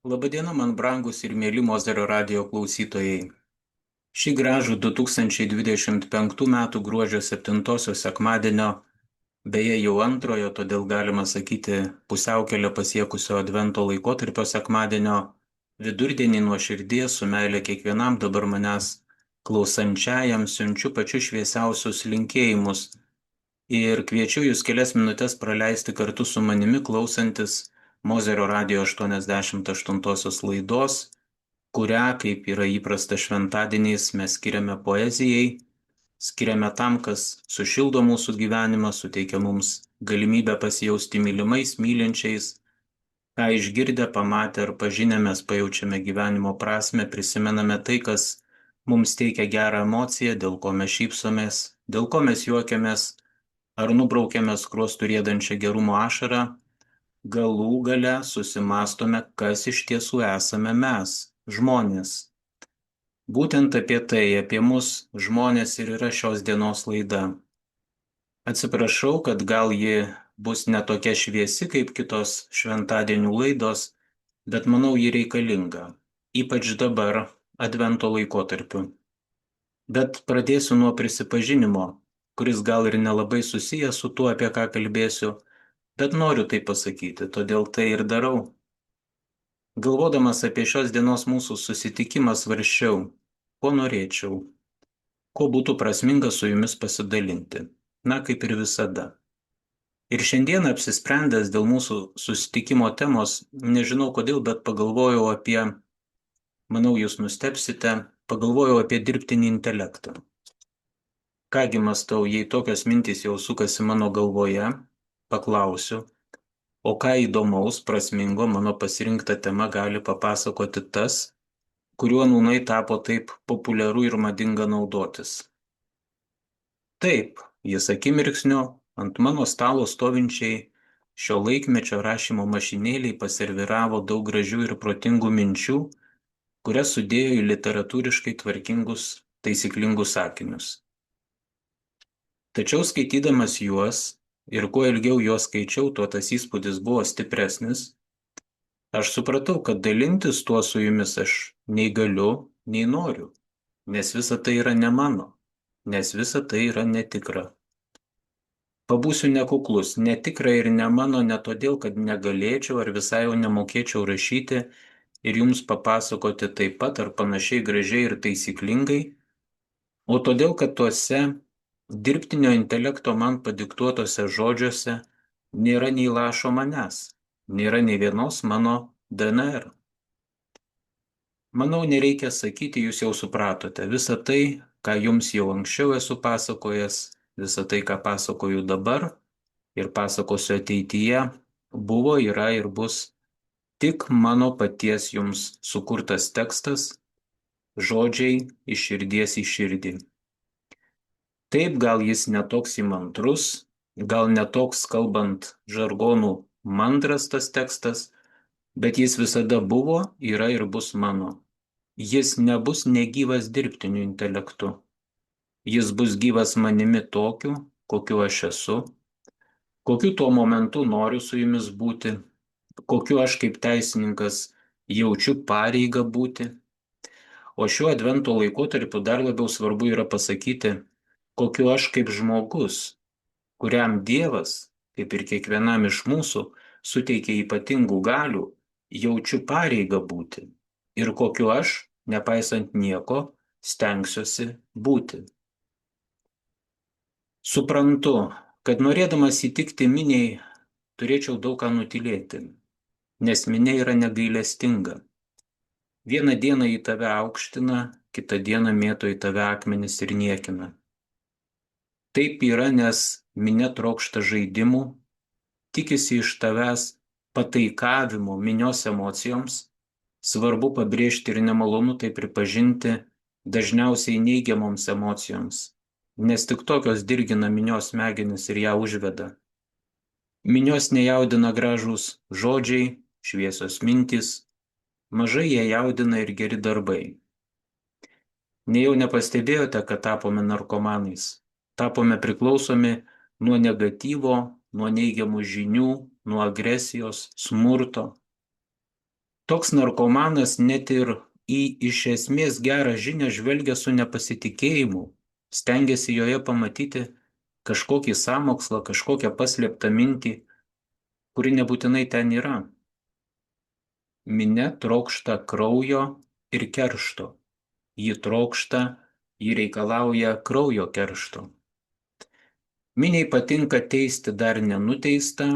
Labadiena, man brangus ir mėly Mozerio radijo klausytojai. Šį gražų 2025 m. gruodžio 7 sekmadienio, beje jau antrojo, todėl galima sakyti pusiaukelę pasiekusio advento laikotarpio sekmadienio, vidurdienį nuo širdies su meile kiekvienam dabar manęs klausančiajam siunčiu pačius šviesiausius linkėjimus ir kviečiu jūs kelias minutės praleisti kartu su manimi klausantis Mozerio radijo 88 laidos, kurią, kaip yra įprasta šventadieniais, mes skiriame poezijai, skiriame tam, kas sušildo mūsų gyvenimą, suteikia mums galimybę pasijausti mylimais, mylinčiais, ką išgirdę, pamatę ar pažinę mes pajaučiame gyvenimo prasme, prisimename tai, kas mums teikia gerą emociją, dėl ko mes šypsomės, dėl ko mes juokiamės, ar nubraukėme skruostų riedančią gerumo ašarą, galų gale susimastome, kas iš tiesų esame mes, žmonės. Būtent apie tai, apie mus, žmonės ir yra šios dienos laida. Atsiprašau, kad gal ji bus ne tokia šviesi kaip kitos šventadienių laidos, bet manau ji reikalinga, ypač dabar, advento laikotarpiu. Bet pradėsiu nuo prisipažinimo, kuris gal ir nelabai susijęs su tuo, apie ką kalbėsiu, bet noriu tai pasakyti, todėl tai ir darau. Galvodamas apie šios dienos mūsų susitikimą svarsčiau, ko norėčiau, ko būtų prasminga su jumis pasidalinti, na kaip ir visada. Ir šiandien apsisprendęs dėl mūsų susitikimo temos, nežinau kodėl, bet pagalvojau apie, manau jūs nustebsite, pagalvojau apie dirbtinį intelektą. Kągi mąstau, jei tokios mintys jau sukasi mano galvoje, paklausiu, o ką įdomaus, prasmingo mano pasirinkta tema gali papasakoti tas, kuriuo nūnai tapo taip populiaru ir madinga naudotis. Taip, jis akimirksniu ant mano stalo stovinčiai šio laikmečio rašymo mašinėliai paserviravo daug gražių ir protingų minčių, kurias sudėjo į literatūriškai tvarkingus, taisyklingus sakinius. Tačiau skaitydamas juos, ir kuo ilgiau juos skaičiau, tuo tas įspūdis buvo stipresnis, aš supratau, kad dalintis tuo su jumis aš nei galiu, nei noriu, nes visa tai yra ne mano, nes visa tai yra netikra. Pabūsiu nekuklus, netikra ir ne mano ne todėl, kad negalėčiau ar visai jau nemokėčiau rašyti ir jums papasakoti taip pat ar panašiai gražiai ir taisyklingai, o todėl, kad tuose dirbtinio intelekto man padiktuotose žodžiuose nėra nei lašo manęs, nėra nei vienos mano DNR. Manau, nereikia sakyti, jūs jau supratote, visą tai, ką jums jau anksčiau esu pasakojęs, visą tai, ką pasakoju dabar ir pasakosiu ateityje, buvo, yra ir bus tik mano paties jums sukurtas tekstas, žodžiai iš širdies į širdį. Taip, gal jis netoks įmantrus, gal netoks kalbant žargonų mandras tas tekstas, bet jis visada buvo, yra ir bus mano. Jis nebus negyvas dirbtiniu intelektu. Jis bus gyvas manimi tokiu, kokiu aš esu, kokiu tuo momentu noriu su jumis būti, kokiu aš kaip teisininkas jaučiu pareigą būti. O šiuo advento laikotarpiu dar labiau svarbu yra pasakyti, kokiu aš kaip žmogus, kuriam Dievas, kaip ir kiekvienam iš mūsų, suteikia ypatingų galių, jaučiu pareigą būti ir kokiu aš, nepaisant nieko, stengsiuosi būti. Suprantu, kad norėdamas įtikti miniai, turėčiau daug ką nutylėti, nes minia yra negailestinga. Vieną dieną į tave aukština, kitą dieną mėto į tave akmenis ir niekina. Taip yra, nes minia trokšta žaidimų, tikisi iš tavęs pataikavimo minios emocijoms, svarbu pabrėžti ir nemalonu tai pripažinti dažniausiai neigiamoms emocijoms, nes tik tokios dirgina minios smegenis ir ją užveda. Minios nejaudina gražūs žodžiai, šviesios mintys, mažai jie jaudina ir geri darbai. Nejau nepastebėjote, kad tapome narkomanais, tapome priklausomi nuo negatyvo, nuo neigiamų žinių, nuo agresijos, smurto. Toks narkomanas net ir į iš esmės gerą žinią žvelgia su nepasitikėjimu, stengiasi joje pamatyti kažkokį sąmokslą, kažkokią paslėptą mintį, kuri nebūtinai ten yra. Minia trokšta kraujo ir keršto. Ji trokšta, ji reikalauja kraujo keršto. Miniai patinka teisti dar nenuteistą,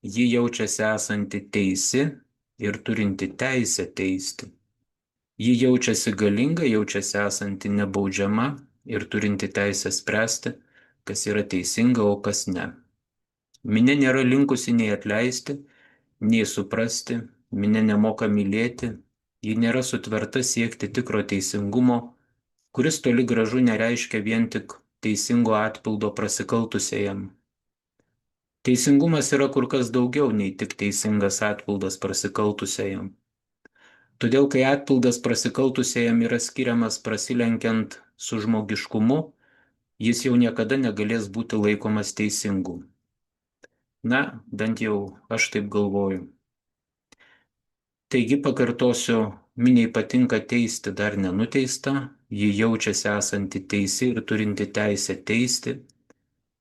ji jaučiasi esanti teisi ir turinti teisę teisti. Ji jaučiasi galinga, jaučiasi esanti nebaudžiama ir turinti teisę spręsti, kas yra teisinga, o kas ne. Minia nėra linkusi nei atleisti, nei suprasti, minia nemoka mylėti, ji nėra sutverta siekti tikro teisingumo, kuris toli gražu nereiškia vien tik teisingo atpildo prasikaltusiejam. Teisingumas yra kur kas daugiau nei tik teisingas atpildas prasikaltusiejam. Todėl, kai atpildas prasikaltusiejam yra skiriamas prasilenkiant su žmogiškumu, jis jau niekada negalės būti laikomas teisingu. Na, bent jau aš taip galvoju. Taigi pakartosiu, miniai patinka teisti dar nenuteistą, ji jaučiasi esanti teisi ir turinti teisę teisti,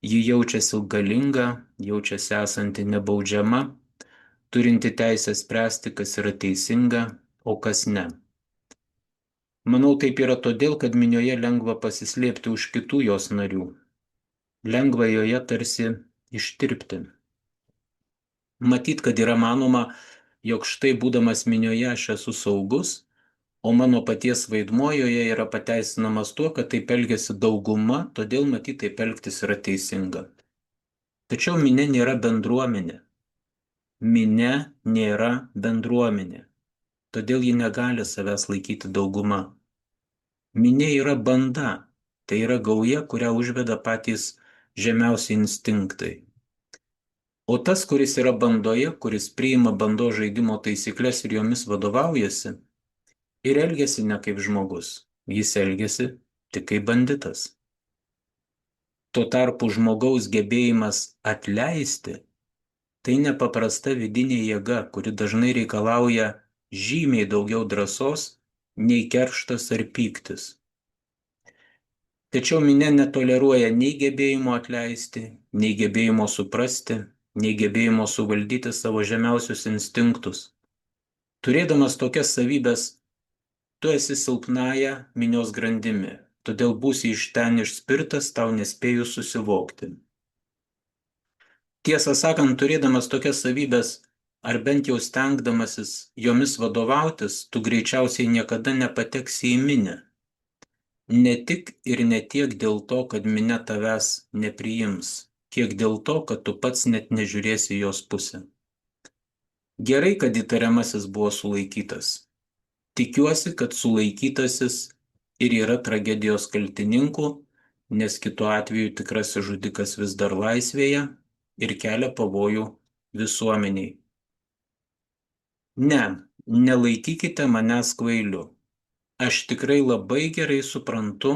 ji jaučiasi galinga, jaučiasi esanti nebaudžiama, turinti teisę spręsti, kas yra teisinga, o kas ne. Manau, taip yra todėl, kad minioje lengva pasislėpti už kitų jos narių. Lengva joje tarsi ištirpti. Matyt, kad yra manoma, jog štai būdamas minioje aš esu saugus, o mano paties vaidmuo joje yra pateisinamas tuo, kad taip elgiasi dauguma, todėl matyt taip elgtis yra teisinga. Tačiau minia nėra bendruomenė. Minia nėra bendruomenė. Todėl ji negali savęs laikyti dauguma. Minia yra banda, tai yra gauja, kurią užveda patys žemiausi instinktai. O tas, kuris yra bandoje, kuris priima bando žaidimo taisyklės ir jomis vadovaujasi, ir elgiasi ne kaip žmogus, jis elgiasi tik kaip banditas. Tuo tarpu žmogaus gebėjimas atleisti tai nepaprasta vidinė jėga, kuri dažnai reikalauja žymiai daugiau drąsos nei kerštas ar pyktis. Tačiau minia netoleruoja nei gebėjimo atleisti, nei gebėjimo suprasti, nei gebėjimo suvaldyti savo žemiausius instinktus. Turėdamas tokias savybės, tu esi silpnąja minios grandimi, todėl būsi iš ten išspirtas tau nespėjus susivokti. Tiesą sakant, turėdamas tokias savybės, ar bent jau stengdamasis jomis vadovautis, tu greičiausiai niekada nepateksi į minią. Ne tik ir ne tiek dėl to, kad minia tavęs nepriims, kiek dėl to, kad tu pats net nežiūrėsi jos pusę. Gerai, kad įtariamasis buvo sulaikytas. Tikiuosi, kad sulaikytasis ir yra tragedijos kaltininkų, nes kitu atveju tikrasis žudikas vis dar laisvėje ir kelia pavojų visuomeniai. Ne, nelaikykite manęs kvailiu. Aš tikrai labai gerai suprantu,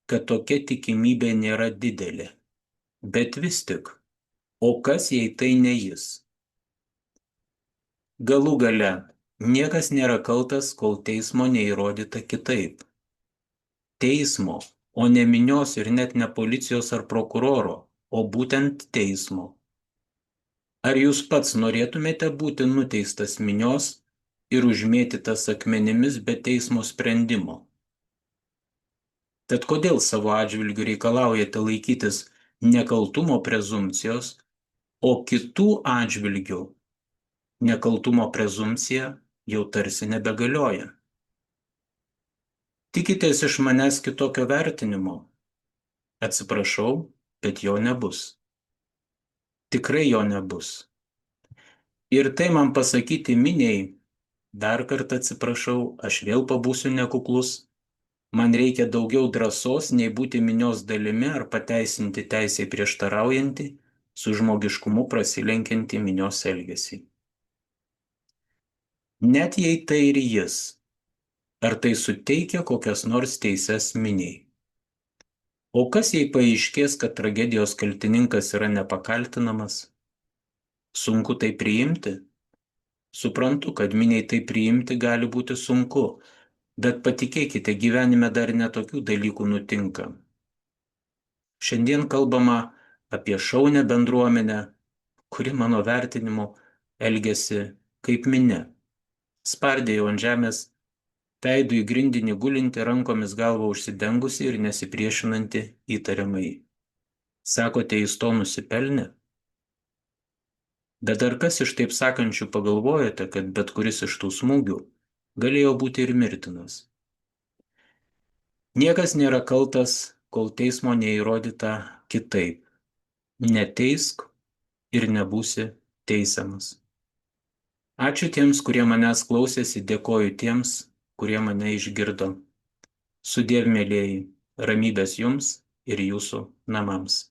kad tokia tikimybė nėra didelė. Bet vis tik, o kas jei tai ne jis? Galų gale, niekas nėra kaltas, kol teismo neįrodyta kitaip. Teismo, o ne minios ir net ne policijos ar prokuroro, o būtent teismo. Ar jūs pats norėtumėte būti nuteistas minios ir užmėtytas akmenimis be teismo sprendimo? Tad kodėl savo atžvilgiu reikalaujate laikytis nekaltumo prezumpcijos, o kitų atžvilgių nekaltumo prezumpcija jau tarsi nebegalioja? Tikitės iš manęs kitokio vertinimo? Atsiprašau, bet jo nebus. Tikrai jo nebus. Ir tai man pasakyti miniai, dar kartą atsiprašau, aš vėl pabūsiu nekuklus, man reikia daugiau drąsos, nei būti minios dalimi ar pateisinti teisei prieštaraujantį, su žmogiškumu prasilenkiantį minios elgesį. Net jei tai ir jis, ar tai suteikia kokias nors teises miniai? O kas jei paaiškės, kad tragedijos kaltininkas yra nepakaltinamas? Sunku tai priimti? Suprantu, kad miniai tai priimti gali būti sunku, bet patikėkite, gyvenime dar netokių dalykų nutinka. Šiandien kalbama apie šaunią bendruomenę, kuri mano vertinimu elgėsi kaip minia. Spardėjau ant žemės, veidu į grindinį gulinti, rankomis galvą užsidengusi ir nesipriešinanti įtariamai. Sakote, jis to nusipelnė? Bet ar kas iš taip sakančių pagalvojate, kad bet kuris iš tų smūgių galėjo būti ir mirtinas? Niekas nėra kaltas, kol teismo neįrodyta kitaip. Neteisk ir nebūsi teisiamas. Ačiū tiems, kurie manęs klausėsi, dėkoju tiems, kurie mane išgirdo. Sudiev, mėlyjeji, ramybės jums ir jūsų namams.